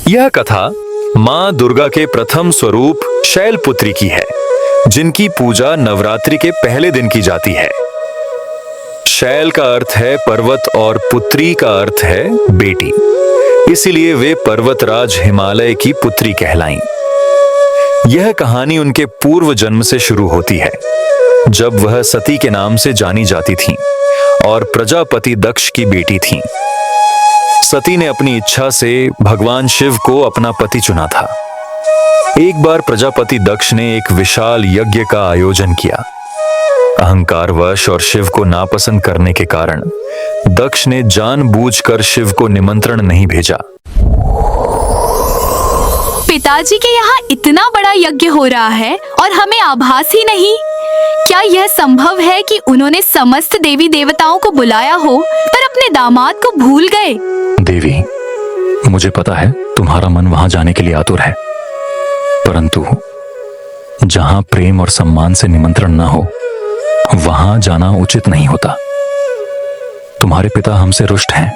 यह कथा माँ दुर्गा के प्रथम स्वरूप शैलपुत्री की है, जिनकी पूजा नवरात्रि के पहले दिन की जाती है। शैल का अर्थ है पर्वत और पुत्री का अर्थ है बेटी, इसीलिए वे पर्वतराज हिमालय की पुत्री कहलाईं। यह कहानी उनके पूर्व जन्म से शुरू होती है, जब वह सती के नाम से जानी जाती थीं और प्रजापति दक्ष की बेटी थीं। सती ने अपनी इच्छा से भगवान शिव को अपना पति चुना था। एक बार प्रजापति दक्ष ने एक विशाल यज्ञ का आयोजन किया। अहंकारवश और शिव को नापसंद करने के कारण दक्ष ने जानबूझकर शिव को निमंत्रण नहीं भेजा। पिताजी के यहाँ इतना बड़ा यज्ञ हो रहा है और हमें आभास ही नहीं। क्या यह संभव है कि उन्होंने समस्त देवी देवताओं को बुलाया हो पर अपने दामाद को भूल गए? देवी, मुझे पता है तुम्हारा मन वहां जाने के लिए आतुर है, परंतु जहां प्रेम और सम्मान से निमंत्रण न हो वहां जाना उचित नहीं होता। तुम्हारे पिता हमसे रुष्ट हैं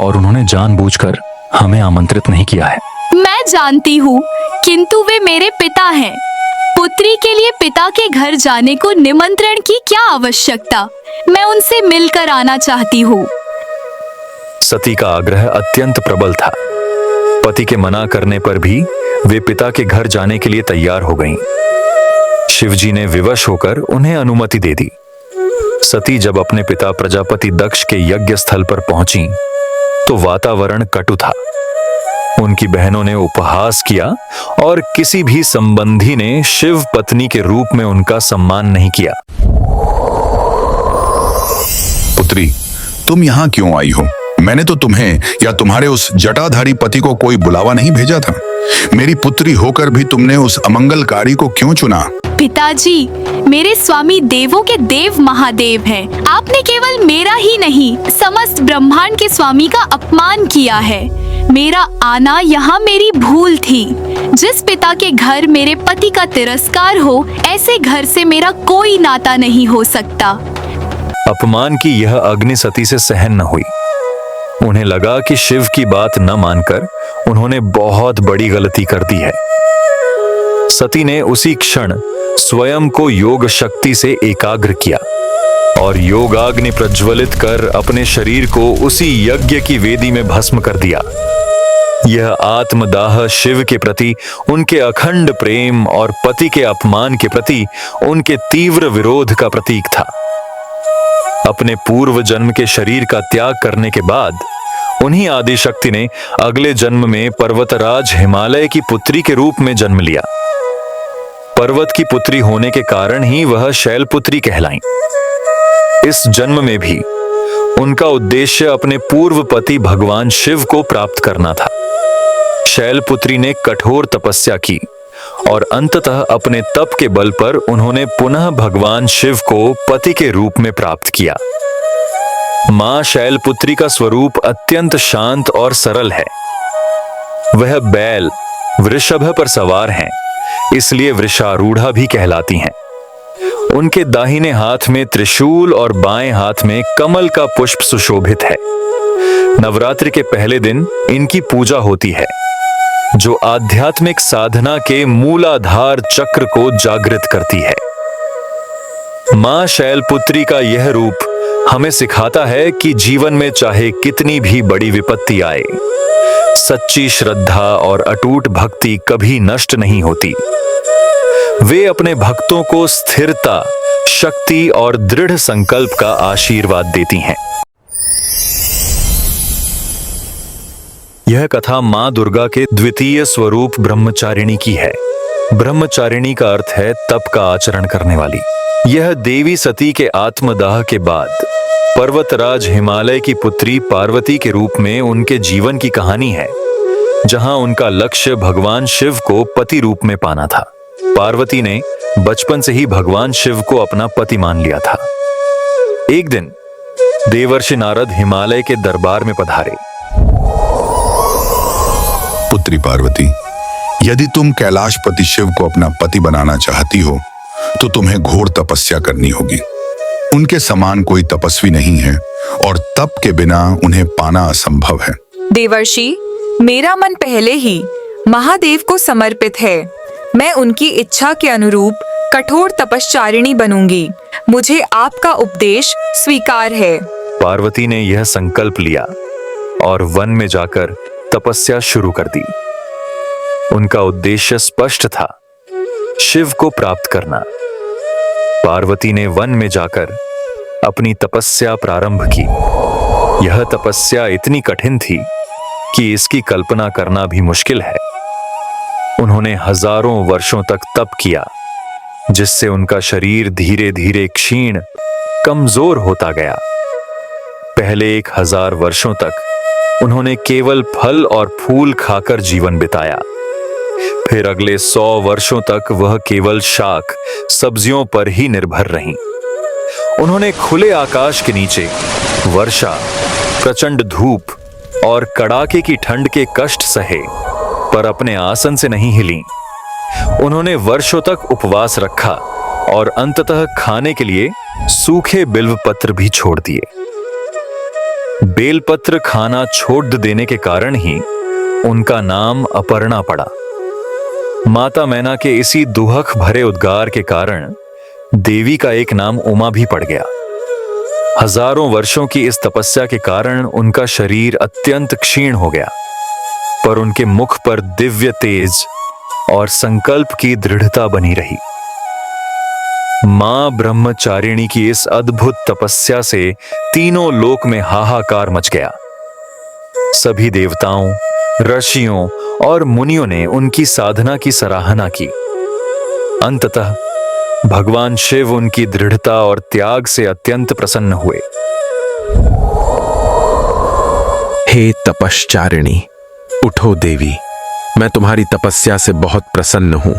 और उन्होंने जानबूझकर हमें आमंत्रित नहीं किया है। मैं जानती हूँ, किंतु वे मेरे पिता हैं। पुत्री के लिए पिता के घर जाने को निमंत्रण की क्या आवश्यकता? मैं उनसे मिलकर आना चाहती हूँ। सती का आग्रह अत्यंत प्रबल था। पति के मना करने पर भी वे पिता के घर जाने के लिए तैयार हो गईं। शिवजी ने विवश होकर उन्हें अनुमति दे दी। सती जब अपने पिता प्रजापति दक्ष के यज्ञ स्थल पर पहुंची तो वातावरण कटु था। उनकी बहनों ने उपहास किया और किसी भी संबंधी ने शिव पत्नी के रूप में उनका सम्मान नहीं किया। पुत्री, तुम यहाँ क्यों आई हो? मैंने तो तुम्हें या तुम्हारे उस जटाधारी पति को कोई बुलावा नहीं भेजा था। मेरी पुत्री होकर भी तुमने उस अमंगलकारी को क्यों चुना? पिताजी, मेरे स्वामी देवों के देव महादेव हैं। आपने केवल मेरा ही नहीं, समस्त ब्रह्मांड के स्वामी का अपमान किया है। मेरा आना यहाँ मेरी भूल थी। जिस पिता के घर मेरे पति का तिरस्कार हो, ऐसे घर से मेरा कोई नाता नहीं हो सकता। अपमान की यह अग्नि सती से सहन न हुई। उन्हें लगा कि शिव की बात न मानकर उन्होंने बहुत बड़ी गलती कर दी है। सती ने उसी क्षण स्वयं को योग शक्ति से एकाग्र किया और योगाग्नि प्रज्वलित कर अपने शरीर को उसी यज्ञ की वेदी में भस्म कर दिया। यह आत्मदाह शिव के प्रति उनके अखंड प्रेम और पति के अपमान के प्रति उनके तीव्र विरोध का प्रतीक था। अपने पूर्व जन्म के शरीर का त्याग करने के बाद उन्हीं आदिशक्ति ने अगले जन्म में पर्वतराज हिमालय की पुत्री के रूप में जन्म लिया। पर्वत की पुत्री होने के कारण ही वह शैलपुत्री कहलाईं। इस जन्म में भी उनका उद्देश्य अपने पूर्व पति भगवान शिव को प्राप्त करना था। शैलपुत्री ने कठोर तपस्या की और अंततः अपने तप के बल पर उन्होंने पुनः भगवान शिव को पति के रूप में प्राप्त किया। मां शैलपुत्री का स्वरूप अत्यंत शांत और सरल है। वह बैल वृषभ पर सवार हैं, इसलिए वृषारूढ़ा भी कहलाती हैं। उनके दाहिने हाथ में त्रिशूल और बाएं हाथ में कमल का पुष्प सुशोभित है। नवरात्रि के पहले दिन इनकी पूजा होती है, जो आध्यात्मिक साधना के मूलाधार चक्र को जागृत करती है। मां शैलपुत्री का यह रूप हमें सिखाता है कि जीवन में चाहे कितनी भी बड़ी विपत्ति आए, सच्ची श्रद्धा और अटूट भक्ति कभी नष्ट नहीं होती। वे अपने भक्तों को स्थिरता, शक्ति और दृढ़ संकल्प का आशीर्वाद देती हैं। यह कथा मां दुर्गा के द्वितीय स्वरूप ब्रह्मचारिणी की है। ब्रह्मचारिणी का अर्थ है तप का आचरण करने वाली। यह देवी सती के आत्मदाह के बाद पर्वतराज हिमालय की पुत्री पार्वती के रूप में उनके जीवन की कहानी है, जहां उनका लक्ष्य भगवान शिव को पति रूप में पाना था। पार्वती ने बचपन से ही भगवान शिव को अपना पति मान लिया था। एक दिन देवर्षि नारद हिमालय के दरबार में पधारे। पुत्री पार्वती, यदि तुम कैलाशपति शिव को अपना पति बनाना चाहती हो तो तुम्हें घोर तपस्या करनी होगी। उनके समान कोई तपस्वी नहीं है और तप के बिना उन्हें पाना असंभव है। देवर्षि, मेरा मन पहले ही महादेव को समर्पित है। मैं उनकी इच्छा के अनुरूप कठोर तपश्चारिणी बनूंगी। मुझे आपका उपदेश स्वीकार है। पार्वती ने यह संकल्प लिया और वन में जाकर तपस्या शुरू कर दी। उनका उद्देश्य स्पष्ट था, शिव को प्राप्त करना। पार्वती ने वन में जाकर अपनी तपस्या प्रारंभ की। यह तपस्या इतनी कठिन थी कि इसकी कल्पना करना भी मुश्किल है। उन्होंने हजारों वर्षों तक तप किया, जिससे उनका शरीर धीरे धीरे क्षीण, कमजोर होता गया। पहले 1000 वर्षों तक उन्होंने केवल फल और फूल खाकर जीवन बिताया। फिर अगले 100 वर्षों तक वह केवल शाक, सब्जियों पर ही निर्भर रहीं। उन्होंने खुले आकाश के नीचे वर्षा, प्रचंड धूप और कड़ाके की ठंड के कष्ट सहे, पर अपने आसन से नहीं हिलीं। उन्होंने वर्षों तक उपवास रखा और अंततः खाने के लिए सूखे बिल्व पत्र भी छोड़ दिए। बेलपत्र खाना छोड़ देने के कारण ही उनका नाम अपर्णा पड़ा। माता मैना के इसी दुहक भरे उद्गार के कारण देवी का एक नाम उमा भी पड़ गया। हजारों वर्षों की इस तपस्या के कारण उनका शरीर अत्यंत क्षीण हो गया, पर उनके मुख पर दिव्य तेज और संकल्प की दृढ़ता बनी रही। मां ब्रह्मचारिणी की इस अद्भुत तपस्या से तीनों लोक में हाहाकार मच गया। सभी देवताओं, ऋषियों और मुनियों ने उनकी साधना की सराहना की। अंततः भगवान शिव उनकी दृढ़ता और त्याग से अत्यंत प्रसन्न हुए। हे तपश्चारिणी, उठो देवी, मैं तुम्हारी तपस्या से बहुत प्रसन्न हूं।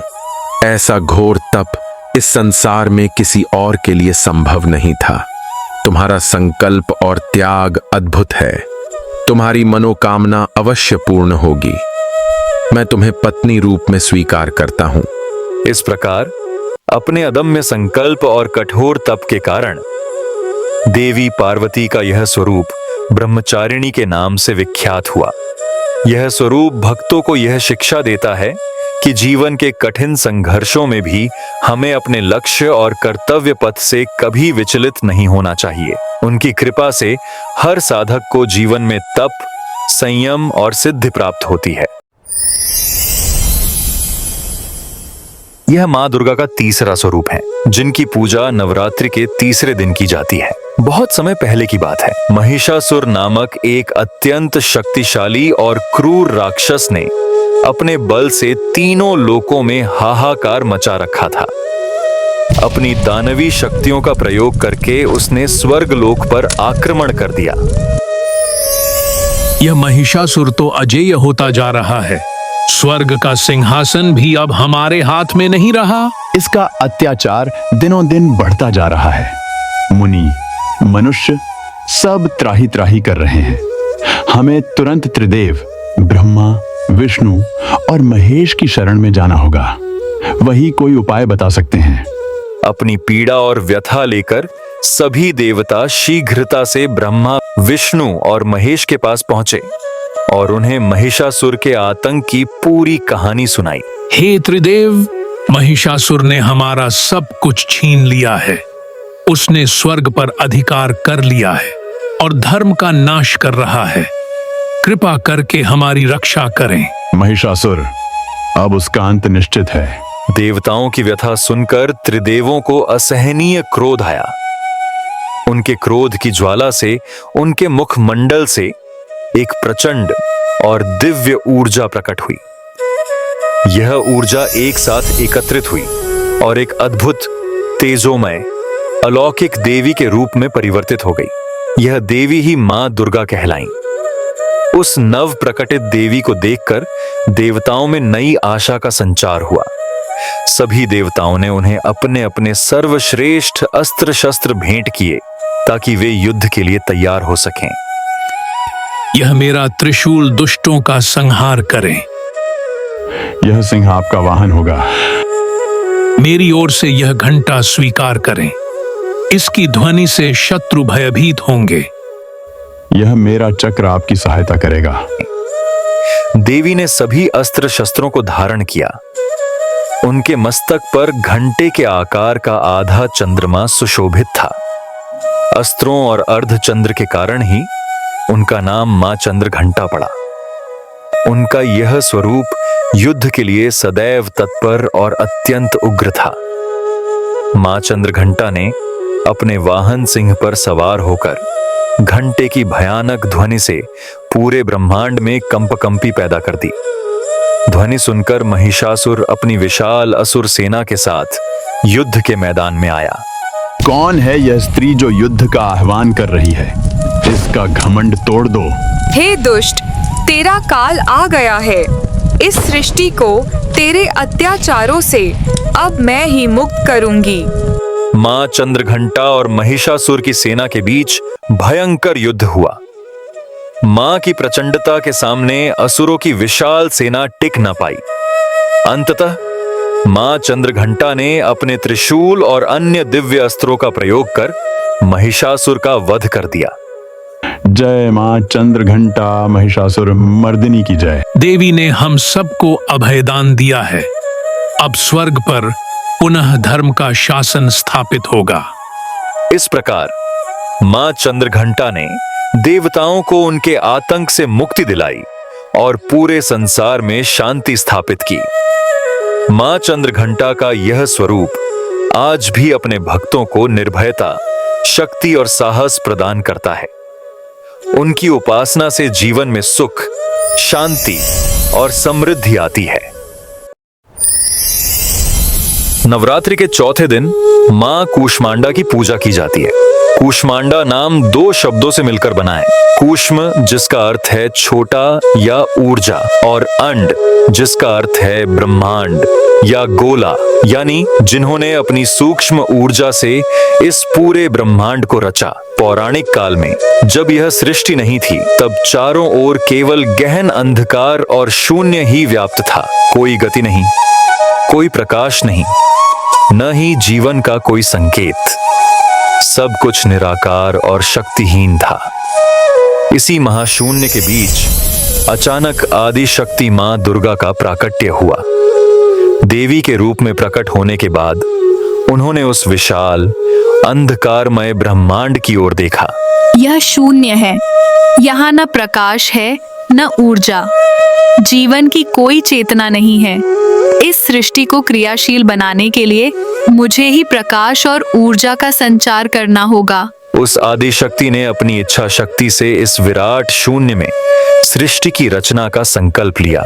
ऐसा घोर तप इस संसार में किसी और के लिए संभव नहीं था। तुम्हारा संकल्प और त्याग अद्भुत है। तुम्हारी मनोकामना अवश्य पूर्ण होगी। मैं तुम्हें पत्नी रूप में स्वीकार करता हूं। इस प्रकार अपने अदम्य संकल्प और कठोर तप के कारण देवी पार्वती का यह स्वरूप ब्रह्मचारिणी के नाम से विख्यात हुआ। यह स्वरूप भक्तों को यह शिक्षा देता है कि जीवन के कठिन संघर्षों में भी हमें अपने लक्ष्य और कर्तव्य पथ से कभी विचलित नहीं होना चाहिए। उनकी कृपा से हर साधक को जीवन में तप, संयम और सिद्धि प्राप्त होती है। यह मां दुर्गा का तीसरा स्वरूप है, जिनकी पूजा नवरात्रि के तीसरे दिन की जाती है। बहुत समय पहले की बात है। महिषासुर नामक एक अत्यंत शक्तिशाली और क्रूर राक्षस ने अपने बल से तीनों लोकों में हाहाकार मचा रखा था। अपनी दानवी शक्तियों का प्रयोग करके उसने स्वर्ग लोक पर आक्रमण कर दिया। यह महिषासुर तो अजेय होता जा रहा है। स्वर्ग का सिंहासन भी अब हमारे हाथ में नहीं रहा। इसका अत्याचार दिनों दिन बढ़ता जा रहा है। मुनि, मनुष्य सब त्राही त्राही कर रहे हैं। हमें तुरंत त्रिदेव ब्रह्मा, विष्णु और महेश की शरण में जाना होगा। वही कोई उपाय बता सकते हैं। अपनी पीड़ा और व्यथा लेकर सभी देवता शीघ्रता से ब्रह्मा, विष्णु और महेश के पास पहुंचे और उन्हें महिषासुर के आतंक की पूरी कहानी सुनाई। हे त्रिदेव, महिषासुर ने हमारा सब कुछ छीन लिया है। उसने स्वर्ग पर अधिकार कर लिया है और धर्म का नाश कर रहा है। कृपा करके हमारी रक्षा करें। महिषासुर, अब उसका अंत निश्चित है। देवताओं की व्यथा सुनकर त्रिदेवों को असहनीय क्रोध आया। उनके क्रोध की ज्वाला से उनके मुखमंडल से एक प्रचंड और दिव्य ऊर्जा प्रकट हुई। यह ऊर्जा एक साथ एकत्रित हुई और एक अद्भुत, तेजोमय, अलौकिक देवी के रूप में परिवर्तित हो गई। यह देवी ही मां दुर्गा कहलाईं। उस नव प्रकटित देवी को देखकर देवताओं में नई आशा का संचार हुआ। सभी देवताओं ने उन्हें अपने अपने सर्वश्रेष्ठ अस्त्र शस्त्र भेंट किए ताकि वे युद्ध के लिए तैयार हो सकें। यह मेरा त्रिशूल दुष्टों का संहार करें। यह सिंह आपका वाहन होगा। मेरी ओर से यह घंटा स्वीकार करें। इसकी ध्वनि से शत्रु भयभीत होंगे। यह मेरा चक्र आपकी सहायता करेगा। देवी ने सभी अस्त्र शस्त्रों को धारण किया। उनके मस्तक पर घंटे के आकार का आधा चंद्रमा सुशोभित था। अस्त्रों और अर्धचंद्र के कारण ही उनका नाम मां चंद्रघंटा पड़ा। उनका यह स्वरूप युद्ध के लिए सदैव तत्पर और अत्यंत उग्र था। मां चंद्रघंटा ने अपने वाहन सिंह पर सवार होकर घंटे की भयानक ध्वनि से पूरे ब्रह्मांड में कंपकंपी पैदा कर दी। ध्वनि सुनकर महिषासुर अपनी विशाल असुर सेना के साथ युद्ध के मैदान में आया। कौन है यह स्त्री जो युद्ध का आह्वान कर रही है? इसका घमंड तोड़ दो। हे दुष्ट, तेरा काल आ गया है। इस सृष्टि को तेरे अत्याचारों से अब मैं ही मुक्त करूंगी। मां चंद्रघंटा और महिषासुर की सेना के बीच भयंकर युद्ध हुआ। मां की प्रचंडता के सामने असुरों की विशाल सेना टिक न पाई। अंततः मां चंद्रघंटा ने अपने त्रिशूल और अन्य दिव्य अस्त्रों का प्रयोग कर महिषासुर का वध कर दिया। जय मां चंद्रघंटा महिषासुर मर्दिनी की जय। देवी ने हम सबको अभयदान दिया है। अब स्वर्ग पर पुनः धर्म का शासन स्थापित होगा। इस प्रकार मां चंद्रघंटा ने देवताओं को उनके आतंक से मुक्ति दिलाई और पूरे संसार में शांति स्थापित की। मां चंद्रघंटा का यह स्वरूप आज भी अपने भक्तों को निर्भयता, शक्ति और साहस प्रदान करता है। उनकी उपासना से जीवन में सुख, शांति और समृद्धि आती है। नवरात्रि के चौथे दिन मां कूष्मांडा की पूजा की जाती है। कूष्मांडा नाम दो शब्दों से मिलकर बना है। कूष्म जिसका अर्थ है छोटा या ऊर्जा, और अंड जिसका अर्थ है ब्रह्मांड या गोला, यानी जिन्होंने अपनी सूक्ष्म ऊर्जा से इस पूरे ब्रह्मांड को रचा। पौराणिक काल में जब यह सृष्टि नहीं थी, तब चारों ओर केवल गहन अंधकार और शून्य ही व्याप्त था। कोई गति नहीं, कोई प्रकाश नहीं, न ही जीवन का कोई संकेत। सब कुछ निराकार और शक्तिहीन था। इसी महाशून्य के बीच अचानक आदि शक्ति मां दुर्गा का प्राकट्य हुआ। देवी के रूप में प्रकट होने के बाद उन्होंने उस विशाल अंधकारमय ब्रह्मांड की ओर देखा। यह शून्य है। यहाँ न प्रकाश है, न ऊर्जा। जीवन की कोई चेतना नहीं है। इस सृष्टि को क्रियाशील बनाने के लिए मुझे ही प्रकाश और ऊर्जा का संचार करना होगा। उस आदि शक्ति ने अपनी इच्छा शक्ति से इस विराट शून्य में सृष्टि की रचना का संकल्प लिया।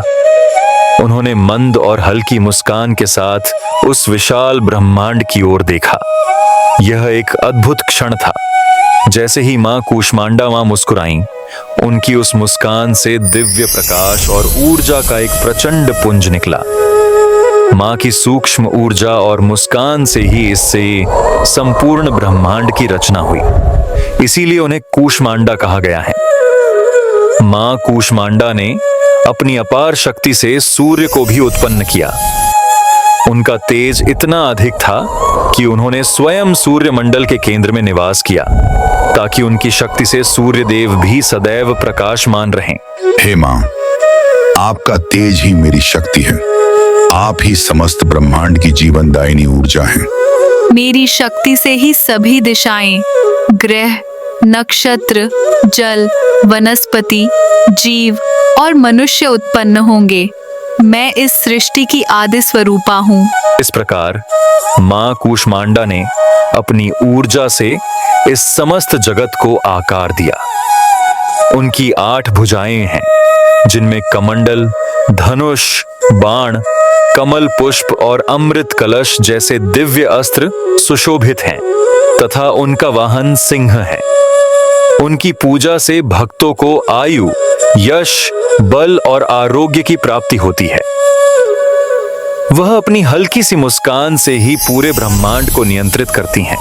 उन्होंने मंद और हल्की मुस्कान के साथ उस विशाल ब्रह्मांड की ओर देखा। यह एक अद्भुत क्षण था। जैसे ही मां कूष्मांडा मुस्कुराईं, उनकी उस मुस्कान से दिव्य प्रकाश और ऊर्जा का एक प्रचंड पुंज निकला। मां की सूक्ष्म ऊर्जा और मुस्कान से ही इससे संपूर्ण ब्रह्मांड की रचना हुई। इसीलिए उन्हें कूष्मांडा कहा गया है। मां कूष्मांडा ने अपनी अपार शक्ति से सूर्य को भी उत्पन्न किया। उनका तेज इतना अधिक था कि उन्होंने स्वयं सूर्य मंडल के केंद्र में निवास किया, ताकि उनकी शक्ति से सूर्य देव भी सदैव प्रकाशमान रहें। हे मां, आपका तेज ही मेरी शक्ति है। आप ही समस्त ब्रह्मांड की जीवनदायिनी ऊर्जा हैं। मेरी शक्ति से ही सभी दिशाएं, ग्रह, नक्षत्र, जल, वनस्पति, जीव और मनुष्य उत्पन्न होंगे। मैं इस सृष्टि की आदि स्वरूपा हूँ। इस प्रकार मां कूष्मांडा ने अपनी ऊर्जा से इस समस्त जगत को आकार दिया। उनकी 8 भुजाएं हैं, जिनमें कमंडल, धनुष, बाण, कमल पुष्प और अमृत कलश जैसे दिव्य अस्त्र सुशोभित हैं, तथा उनका वाहन सिंह है। उनकी पूजा से भक्तों को आयु, यश, बल और आरोग्य की प्राप्ति होती है। वह अपनी हल्की सी मुस्कान से ही पूरे ब्रह्मांड को नियंत्रित करती हैं।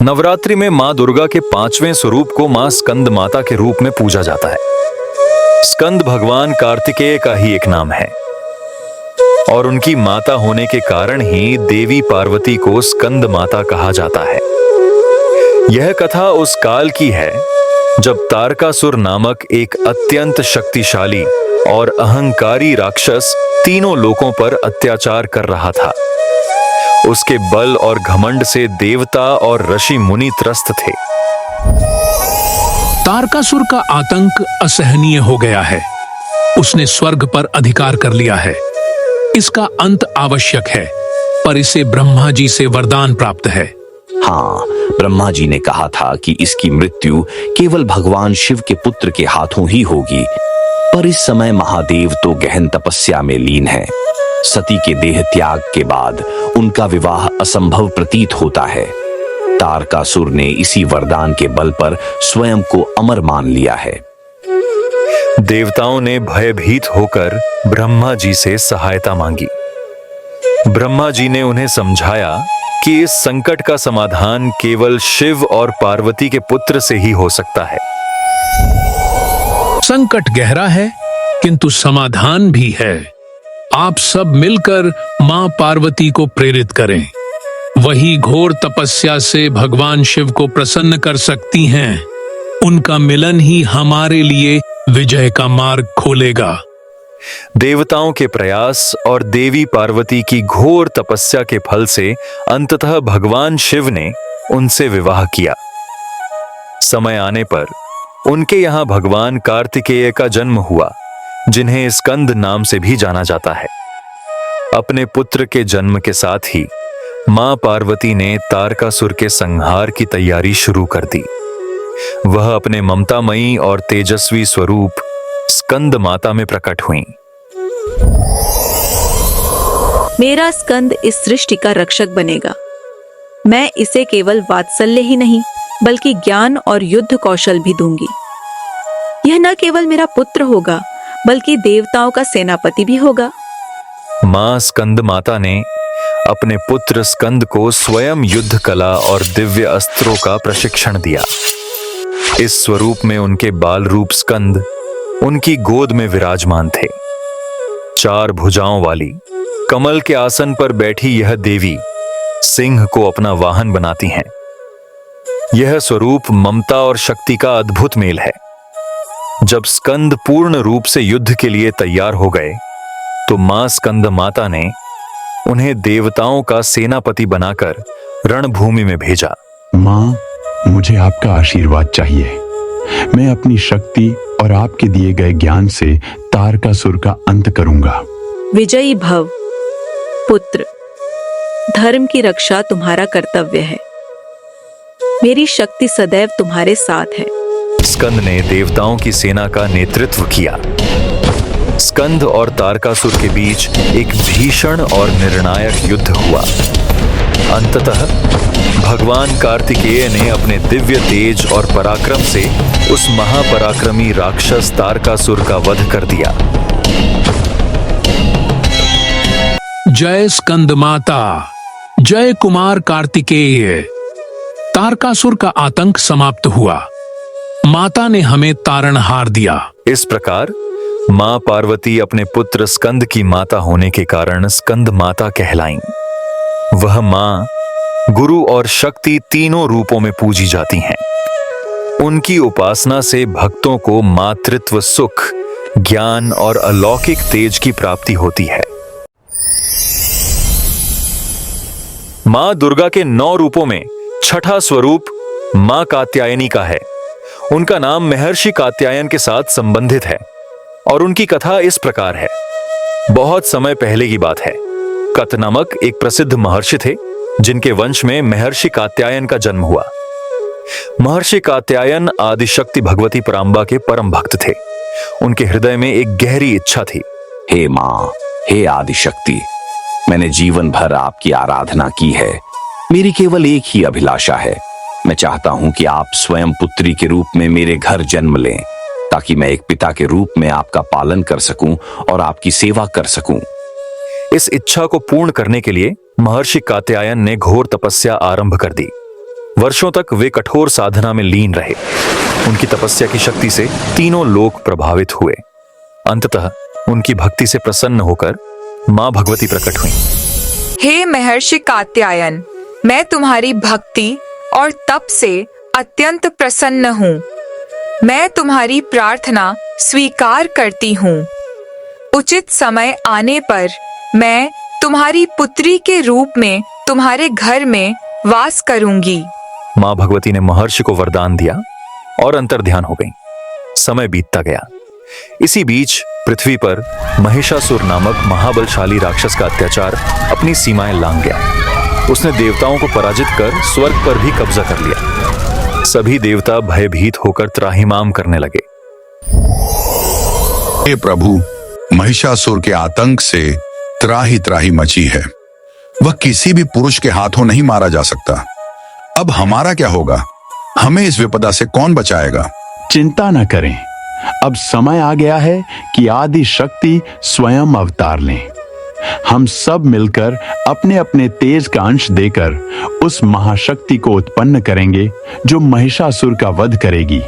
नवरात्रि में मां दुर्गा के 5वें स्वरूप को मां स्कंद माता के रूप में पूजा जाता है। स्कंद भगवान कार्तिकेय का ही एक नाम है, और उनकी माता होने के कारण ही देवी पार्वती को स्कंद माता कहा जाता है। यह कथा उस काल की है जब तारकासुर नामक एक अत्यंत शक्तिशाली और अहंकारी राक्षस तीनों लोकों पर अत्याचार कर रहा था। उसके बल और घमंड से देवता और ऋषि मुनि त्रस्त थे। तारकासुर का आतंक असहनीय हो गया है। उसने स्वर्ग पर अधिकार कर लिया है। इसका अंत आवश्यक है, पर इसे ब्रह्मा जी से वरदान प्राप्त है। हाँ, ब्रह्मा जी ने कहा था कि इसकी मृत्यु केवल भगवान शिव के पुत्र के हाथों ही होगी, पर इस समय महादेव तो गहन तपस्या में लीन है। सती के देह त्याग के बाद उनका विवाह असंभव प्रतीत होता है। तारकासुर ने इसी वरदान के बल पर स्वयं को अमर मान लिया है। देवताओं ने भयभीत होकर ब्रह्मा जी से सहायता मांगी। ब्रह्मा जी ने उन्हें समझाया कि इस संकट का समाधान केवल शिव और पार्वती के पुत्र से ही हो सकता है। संकट गहरा है, किंतु समाधान भी है। आप सब मिलकर मां पार्वती को प्रेरित करें। वही घोर तपस्या से भगवान शिव को प्रसन्न कर सकती हैं। उनका मिलन ही हमारे लिए विजय का मार्ग खोलेगा। देवताओं के प्रयास और देवी पार्वती की घोर तपस्या के फल से अंततः भगवान शिव ने उनसे विवाह किया। समय आने पर उनके यहां भगवान कार्तिकेय का जन्म हुआ, जिन्हें स्कंद नाम से भी जाना जाता है। अपने पुत्र के जन्म के साथ ही मां पार्वती ने तारकासुर के संहार की तैयारी शुरू कर दी। वह अपने ममतामयी और तेजस्वी स्वरूप स्कंद माता में प्रकट हुईं। मेरा स्कंद इस सृष्टि का रक्षक बनेगा। मैं इसे केवल वात्सल्य ही नहीं, बल्कि ज्ञान और युद्ध कौशल भी दूंगी। यह न केवल मेरा पुत्र होगा, बल्कि देवताओं का सेनापति भी होगा। मां स्कंद माता ने अपने पुत्र स्कंद को स्वयं युद्ध कला और दिव्य अस्त्रों का प्रशिक्षण दिया। इस स्वरूप में उनके बाल रूप स्कंद उनकी गोद में विराजमान थे। 4 भुजाओं वाली कमल के आसन पर बैठी यह देवी सिंह को अपना वाहन बनाती हैं। यह स्वरूप ममता और शक्ति का अद्भुत मेल है। जब स्कंद पूर्ण रूप से युद्ध के लिए तैयार हो गए, तो मां स्कंद माता ने उन्हें देवताओं का सेनापति बनाकर रणभूमि में भेजा। माँ, मुझे आपका आशीर्वाद चाहिए। मैं अपनी शक्ति और आपके दिए गए ज्ञान से तारकासुर का अंत करूंगा। विजयी भव पुत्र। धर्म की रक्षा तुम्हारा कर्तव्य है। मेरी शक्ति सदैव तुम्हारे साथ है। स्कंद ने देवताओं की सेना का नेतृत्व किया। स्कंद और तारकासुर के बीच एक भीषण और निर्णायक युद्ध हुआ। अंततः भगवान कार्तिकेय ने अपने दिव्य तेज और पराक्रम से उस महापराक्रमी राक्षस तारकासुर का वध कर दिया। जय स्कंद माता, जय कुमार कार्तिकेय। तारकासुर का आतंक समाप्त हुआ। माता ने हमें तारणहार दिया। इस प्रकार मां पार्वती अपने पुत्र स्कंद की माता होने के कारण स्कंद माता कहलाईं। वह मां गुरु और शक्ति तीनों रूपों में पूजी जाती हैं। उनकी उपासना से भक्तों को मातृत्व सुख, ज्ञान और अलौकिक तेज की प्राप्ति होती है। मां दुर्गा के 9 रूपों में छठा स्वरूप मां कात्यायनी का है। उनका नाम महर्षि कात्यायन के साथ संबंधित है और उनकी कथा इस प्रकार है। बहुत समय पहले की बात है। कत नामक एक प्रसिद्ध महर्षि थे, जिनके वंश में महर्षि कात्यायन का जन्म हुआ। महर्षि कात्यायन आदिशक्ति भगवती परांबा के परम भक्त थे। उनके हृदय में एक गहरी इच्छा थी। हे माँ, हे आदिशक्ति, मैंने जीवन भर आपकी आराधना की है। मेरी केवल एक ही अभिलाषा है। मैं चाहता हूं कि आप स्वयं पुत्री के रूप में मेरे घर जन्म लें, ताकि मैं एक पिता के रूप में आपका पालन कर सकूं और आपकी सेवा कर सकूं। इस इच्छा को पूर्ण करने के लिए महर्षि कात्यायन ने घोर तपस्या आरंभ कर दी। वर्षों तक वे कठोर साधना में लीन रहे। उनकी तपस्या की शक्ति से तीनों लोक प्रभावित हुए। अंततः उनकी भक्ति से प्रसन्न होकर मां भगवती प्रकट हुई। हे महर्षि कात्यायन, मैं तुम्हारी भक्ति और तप से अत्यंत प्रसन्न हूँ। मैं तुम्हारी प्रार्थना स्वीकार करती हूँ। उचित समय आने पर मैं तुम्हारी पुत्री के रूप में तुम्हारे घर में वास करूंगी। माँ भगवती ने महर्षि को वरदान दिया और अंतर्ध्यान हो गई। समय बीतता गया। इसी बीच पृथ्वी पर महिषासुर नामक महाबलशाली राक्षस का अत्याचार अपनी सीमाएं लांघ गया। उसने देवताओं को पराजित कर स्वर्ग पर भी कब्जा कर लिया। सभी देवता भयभीत होकर त्राहिमाम करने लगे। हे प्रभु, महिषासुर के आतंक से त्राही त्राही मची है। वह किसी भी पुरुष के हाथों नहीं मारा जा सकता। अब हमारा क्या होगा? हमें इस विपदा से कौन बचाएगा? चिंता न करें, अब समय आ गया है कि आदि शक्ति स्वयं अवतार लें। हम सब मिलकर अपने अपने तेज का अंश देकर उस महाशक्ति को उत्पन्न करेंगे जो महिषासुर का वध करेगी।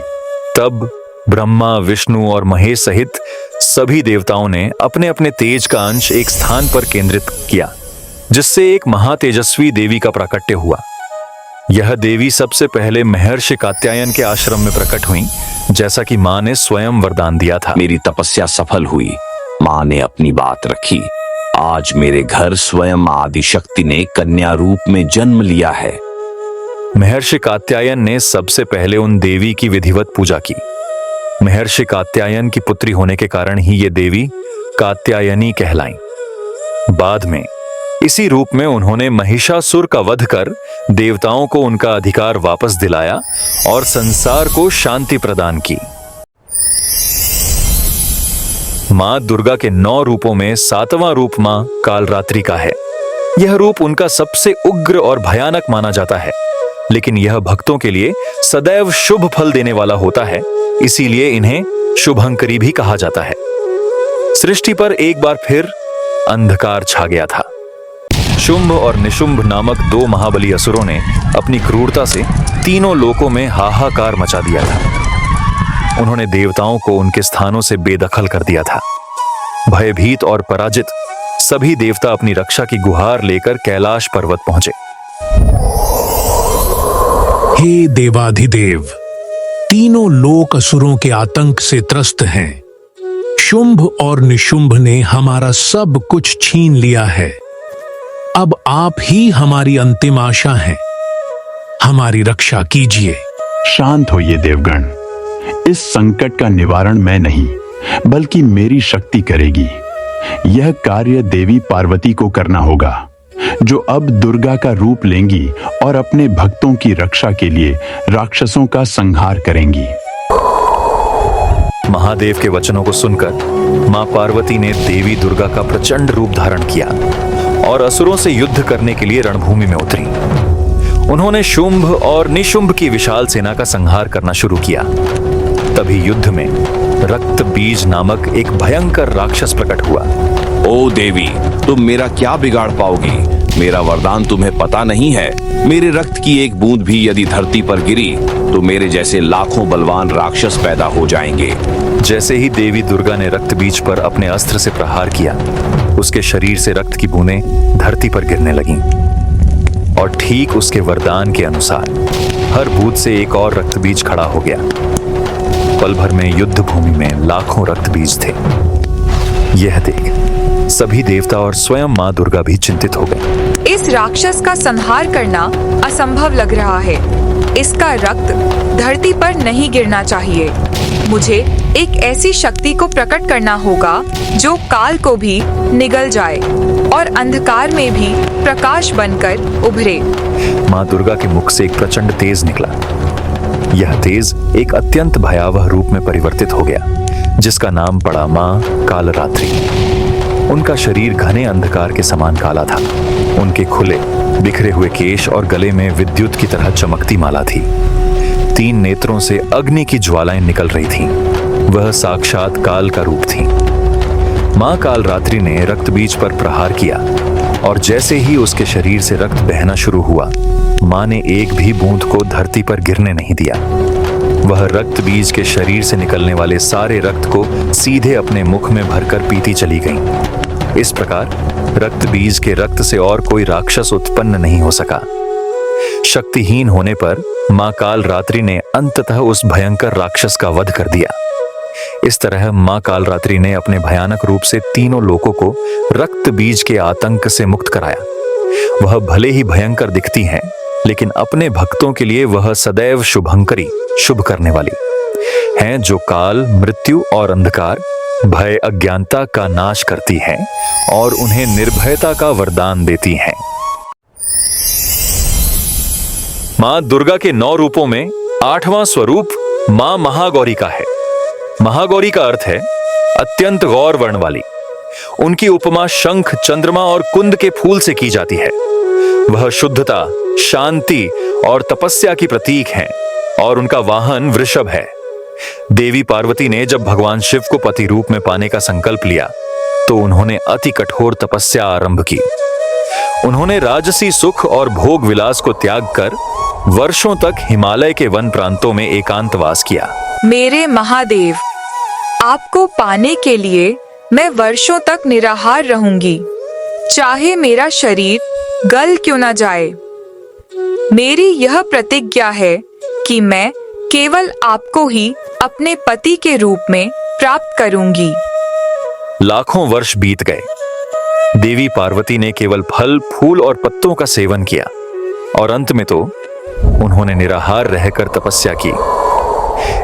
तब ब्रह्मा, विष्णु और महेश सहित सभी देवताओं ने अपने अपने तेज का अंश एक स्थान पर केंद्रित किया, जिससे एक महातेजस्वी देवी का प्राकट्य हुआ। यह देवी सबसे पहले महर्षि कात्यायन के आश्रम में प्रकट हुई, जैसा कि मां ने स्वयं वरदान दिया था। मेरी तपस्या सफल हुई। मां ने अपनी बात रखी। आज मेरे घर स्वयं आदिशक्ति ने कन्या रूप में जन्म लिया है। महर्षि कात्यायन ने सबसे पहले उन देवी की विधिवत पूजा की। महर्षि कात्यायन की पुत्री होने के कारण ही ये देवी कात्यायनी कहलाई। बाद में इसी रूप में उन्होंने महिषासुर का वध कर देवताओं को उनका अधिकार वापस दिलाया और संसार को शांति प्रदान की। मां दुर्गा के 9 रूपों में 7वां रूप मां कालरात्रि का है। यह रूप उनका सबसे उग्र और भयानक माना जाता है, लेकिन यह भक्तों के लिए सदैव शुभ फल देने वाला होता है, इसीलिए इन्हें शुभंकरी भी कहा जाता है। सृष्टि पर एक बार फिर अंधकार छा गया था। शुंभ और निशुंभ नामक 2 महाबली असुरों ने अपनी क्रूरता से तीनों लोकों में हाहाकार मचा दिया था। उन्होंने देवताओं को उनके स्थानों से बेदखल कर दिया था। भयभीत और पराजित सभी देवता अपनी रक्षा की गुहार लेकर कैलाश पर्वत पहुंचे। हे देवाधिदेव, तीनों लोक असुरों के आतंक से त्रस्त हैं। शुंभ और निशुंभ ने हमारा सब कुछ छीन लिया है। अब आप ही हमारी अंतिम आशा हैं। हमारी रक्षा कीजिए। शांत होइए देवगण। इस संकट का निवारण मैं नहीं, बल्कि मेरी शक्ति करेगी। यह कार्य देवी पार्वती को करना होगा, जो अब दुर्गा का रूप लेंगी और अपने भक्तों की रक्षा के लिए राक्षसों का संहार करेंगी। महादेव के वचनों को सुनकर मां पार्वती ने देवी दुर्गा का प्रचंड रूप धारण किया और असुरों से युद्ध करने के लिए रणभूमि में उतरी। उन्होंने शुंभ और निशुंभ की विशाल सेना का संहार करना शुरू किया। तभी युद्ध में रक्त बीज नामक एक भयंकर राक्षस प्रकट हुआ। ओ देवी, तुम मेरा क्या बिगाड़ पाओगी? मेरा वरदान तुम्हें पता नहीं है। मेरे रक्त की एक बूंद भी यदि धरती पर गिरी तो मेरे जैसे लाखों बलवान राक्षस पैदा हो जाएंगे। जैसे ही देवी दुर्गा ने रक्त बीज पर अपने अस्त्र से प्रहार किया, उसके शरीर से रक्त की बूंदें धरती पर गिरने लगीं। और ठीक उसके वरदान के अनुसार हर बूंद से एक और रक्त बीज खड़ा हो गया। पल भर में युद्ध भूमि में लाखों रक्त बीज थे। यह देख सभी देवता और स्वयं मां दुर्गा भी चिंतित हो गए। इस राक्षस का संहार करना असंभव लग रहा है। इसका रक्त धरती पर नहीं गिरना चाहिए। मुझे एक ऐसी शक्ति को प्रकट करना होगा जो काल को भी निगल जाए और अंधकार में भी प्रकाश बनकर उभरे। मां दुर्गा के मुख से एक प्रचंड तेज निकला। यह तेज एक अत्यंत भयावह रूप में परिवर्तित हो गया, जिसका नाम पड़ा मां कालरात्रि। उनका शरीर घने अंधकार के समान काला था। उनके खुले बिखरे हुए केश और गले में विद्युत की तरह चमकती माला थी। 3 नेत्रों से अग्नि की ज्वालाएं निकल रही थीं। वह साक्षात काल का रूप थी। मां कालरात्रि ने रक्त बीज पर प्रहार किया और जैसे ही उसके शरीर से रक्त बहना शुरू हुआ, मां ने एक भी बूंद को धरती पर गिरने नहीं दिया। वह रक्त बीज के शरीर से निकलने वाले सारे रक्त को सीधे अपने मुख में भरकर पीती चली गईं। इस प्रकार रक्त बीज के रक्त से और कोई राक्षस उत्पन्न नहीं हो सका। शक्तिहीन होने पर मां काल रात्रि ने अंततः उस भयंकर राक्षस का वध कर दिया। इस तरह मां काल रात्रि ने अपने भयानक रूप से तीनों लोगों को रक्त बीज के आतंक से मुक्त कराया। वह भले ही भयंकर दिखती हैं, लेकिन अपने भक्तों के लिए वह सदैव शुभंकरी, शुभ करने वाली हैं, जो काल, मृत्यु और अंधकार, भय, अज्ञानता का नाश करती हैं और उन्हें निर्भयता का वरदान देती हैं। मां दुर्गा के 9 रूपों में 8वां स्वरूप मां महागौरी का है। महागौरी का अर्थ है अत्यंत गौर वर्ण वाली। उनकी उपमा शंख, चंद्रमा और कुंद के फूल से की जाती है। वह शुद्धता, शांति और तपस्या की प्रतीक हैं और उनका वाहन वृषभ है। देवी पार्वती ने जब भगवान शिव को पति रूप में पाने का संकल्प लिया तो उन्होंने अति कठोर तपस्या आरंभ की। उन्होंने राजसी सुख और भोग विलास को त्याग कर वर्षों तक हिमालय के वन प्रांतों में एकांतवास किया। मेरे महादेव, आपको पाने के लिए मैं वर्षों तक निराहार रहूंगी, चाहे मेरा शरीर गल क्यों न जाए। मेरी यह प्रतिज्ञा है कि मैं केवल आपको ही अपने पति के रूप में प्राप्त करूंगी। लाखों वर्ष बीत गए। देवी पार्वती ने केवल फल, फूल और पत्तों का सेवन किया और अंत में तो उन्होंने निराहार रहकर तपस्या की।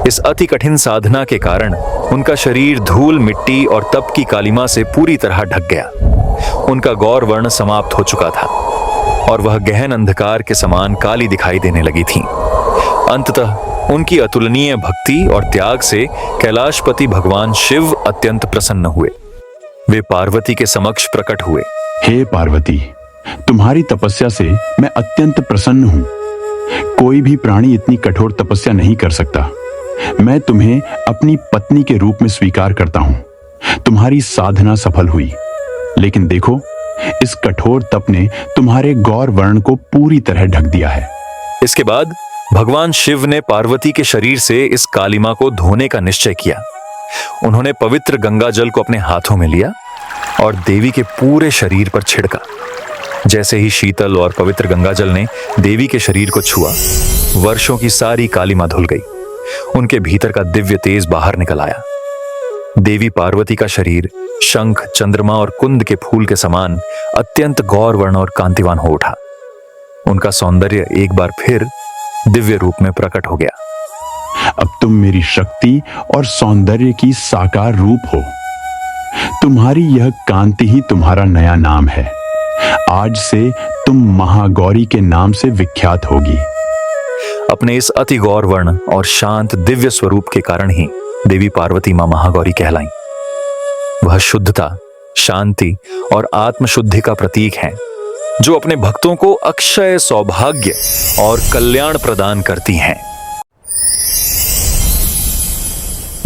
इस अति कठिन साधना के कारण उनका शरीर धूल, मिट्टी और तप की कालिमा से पूरी तरह ढक गया। उनका गौर वर्ण समाप्त हो चुका था और वह गहन अंधकार के समान काली दिखाई देने लगी थी। अंततः उनकी अतुलनीय भक्ति और त्याग से कैलाशपति भगवान शिव अत्यंत प्रसन्न हुए। वे पार्वती के समक्ष प्रकट हुए। हे पार्वती, तुम्हारी तपस्या से मैं अत्यंत प्रसन्न हूँ। कोई भी प्राणी इतनी कठोर तपस्या नहीं कर सकता। मैं तुम्हें अपनी पत्नी के रूप में स्वीकार करता हूँ। तुम्हारी साधना सफल हुई, लेकिन देखो, इस कठोर तप ने तुम्हारे गौर वर्ण को पूरी तरह ढक दिया है। इसके बाद भगवान शिव ने पार्वती के शरीर से इस कालिमा को धोने का निश्चय किया। उन्होंने पवित्र गंगा जल को अपने हाथों में लिया और देवी के पूरे शरीर पर छिड़का। जैसे ही शीतल और पवित्र गंगा जल ने देवी के शरीर को छुआ, वर्षों की सारी कालिमा धुल गई। उनके भीतर का दिव्य तेज बाहर निकल आया। देवी पार्वती का शरीर शंख, चंद्रमा और कुंद के फूल के समान अत्यंत गौर वर्ण और कांतिवान हो उठा। उनका सौंदर्य एक बार फिर दिव्य रूप में प्रकट हो गया। अब तुम मेरी शक्ति और सौंदर्य की साकार रूप हो। तुम्हारी यह कांति ही तुम्हारा नया नाम है। आज से तुम महागौरी के नाम से विख्यात होगी। अपने इस अति गौर वर्ण और शांत दिव्य स्वरूप के कारण ही देवी पार्वती मां महागौरी कहलाईं। वह शुद्धता, शांति और आत्मशुद्धि का प्रतीक हैं, जो अपने भक्तों को अक्षय सौभाग्य और कल्याण प्रदान करती हैं।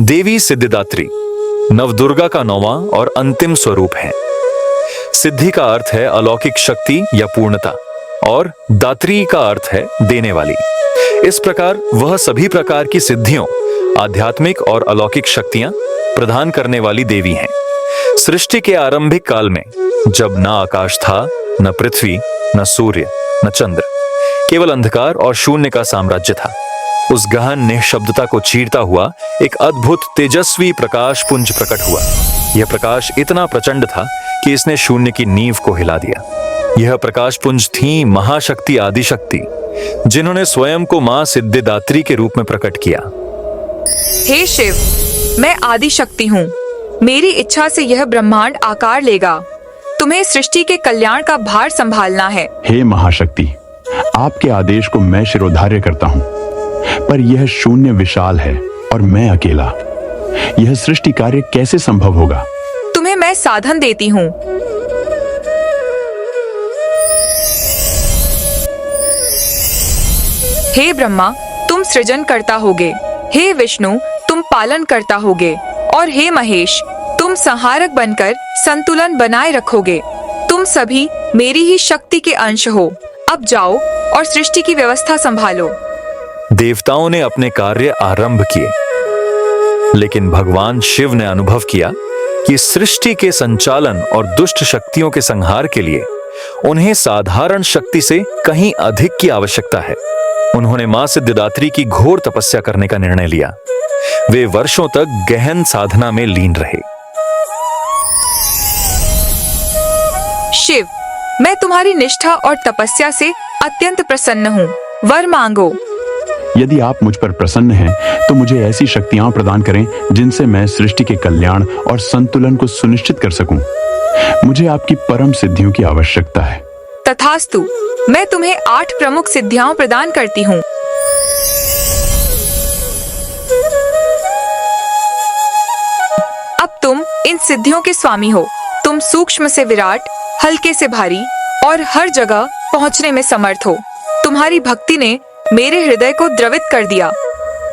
देवी सिद्धिदात्री नवदुर्गा का 9वां और अंतिम स्वरूप है। सिद्धि का अर्थ है अलौकिक शक्ति या पूर्णता और दात्री का अर्थ है देने वाली। इस प्रकार वह सभी प्रकार की सिद्धियों, आध्यात्मिक और अलौकिक शक्तियां प्रदान करने वाली देवी हैं। सृष्टि के आरंभिक काल में जब न आकाश था, न पृथ्वी, न सूर्य, न चंद्र, केवल अंधकार और शून्य का साम्राज्य था, उस गहन निःशब्दता को चीरता हुआ एक अद्भुत तेजस्वी प्रकाश पुंज प्रकट हुआ। यह प्रकाश इतना प्रचंड था कि इसने शून्य की नींव को हिला दिया। यह प्रकाश पुंज थी महाशक्ति आदिशक्ति, जिन्होंने स्वयं को मां सिद्धिदात्री के रूप में प्रकट किया। हे शिव, मैं आदिशक्ति हूँ। मेरी इच्छा से यह ब्रह्मांड आकार लेगा। तुम्हें सृष्टि के कल्याण का भार संभालना है। हे महाशक्ति, आपके आदेश को मैं शिरोधार्य करता हूँ, पर यह शून्य विशाल है और मैं अकेला। यह सृष्टि कार्य कैसे संभव होगा? तुम्हें मैं साधन देती हूँ। हे ब्रह्मा, तुम सृजन करता होगे। हे विष्णु, तुम पालन करता होगे। और हे महेश, तुम संहारक बनकर संतुलन बनाए रखोगे। तुम सभी मेरी ही शक्ति के अंश हो। अब जाओ और सृष्टि की व्यवस्था संभालो। देवताओं ने अपने कार्य आरंभ किए, लेकिन भगवान शिव ने अनुभव किया कि सृष्टि के संचालन और दुष्ट शक्तियों के संहार के लिए उन्हें साधारण शक्ति से कहीं अधिक की आवश्यकता है। उन्होंने मां सिद्धिदात्री की घोर तपस्या करने का निर्णय लिया। वे वर्षों तक गहन साधना में लीन रहे। शिव, मैं तुम्हारी निष्ठा और तपस्या से अत्यंत प्रसन्न हूँ। वर मांगो। यदि आप मुझ पर प्रसन्न हैं, तो मुझे ऐसी शक्तियां प्रदान करें जिनसे मैं सृष्टि के कल्याण और संतुलन को सुनिश्चित कर सकूं। मुझे आपकी परम सिद्धियों की आवश्यकता है। तथास्तु, मैं तुम्हें 8 प्रमुख सिद्धियां प्रदान करती हूँ। अब तुम इन सिद्धियों के स्वामी हो। तुम सूक्ष्म से विराट, हल्के से भारी और हर जगह पहुँचने में समर्थ हो। तुम्हारी भक्ति ने मेरे हृदय को द्रवित कर दिया।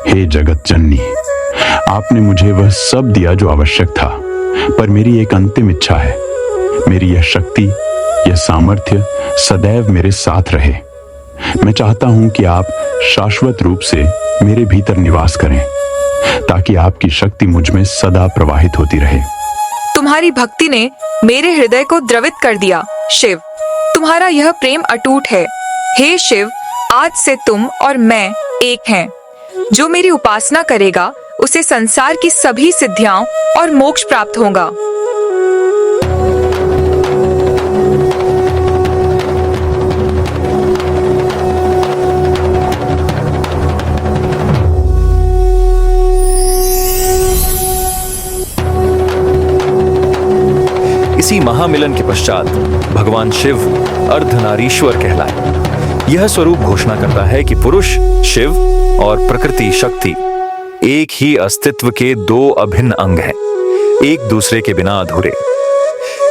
हे जगत जननी, आपने मुझे वह सब दिया जो आवश्यक था, पर मेरी एक अंतिम इच्छा है। मेरी यह शक्ति, यह सामर्थ्य सदैव मेरे साथ रहे। मैं चाहता हूं कि आप शाश्वत रूप से मेरे भीतर निवास करें, ताकि आपकी शक्ति मुझ में सदा प्रवाहित होती रहे। तुम्हारी भक्ति ने मेरे हृदय को द्रवित कर दिया। शिव, तुम्हारा यह प्रेम अटूट है। हे शिव, आज से तुम और मैं एक हैं। जो मेरी उपासना करेगा उसे संसार की सभी सिद्धियां और मोक्ष प्राप्त होगा। इसी महामिलन के पश्चात भगवान शिव अर्धनारीश्वर कहलाए। यह स्वरूप घोषणा करता है कि पुरुष शिव और प्रकृति शक्ति एक ही अस्तित्व के 2 अभिन्न अंग हैं, एक दूसरे के बिना अधूरे।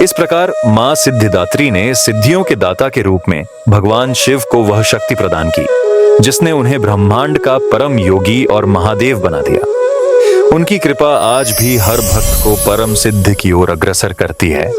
इस प्रकार मां सिद्धिदात्री ने सिद्धियों के दाता के रूप में भगवान शिव को वह शक्ति प्रदान की जिसने उन्हें ब्रह्मांड का परम योगी और महादेव बना दिया। उनकी कृपा आज भी हर भक्त को परम सिद्ध की ओर अग्रसर करती है।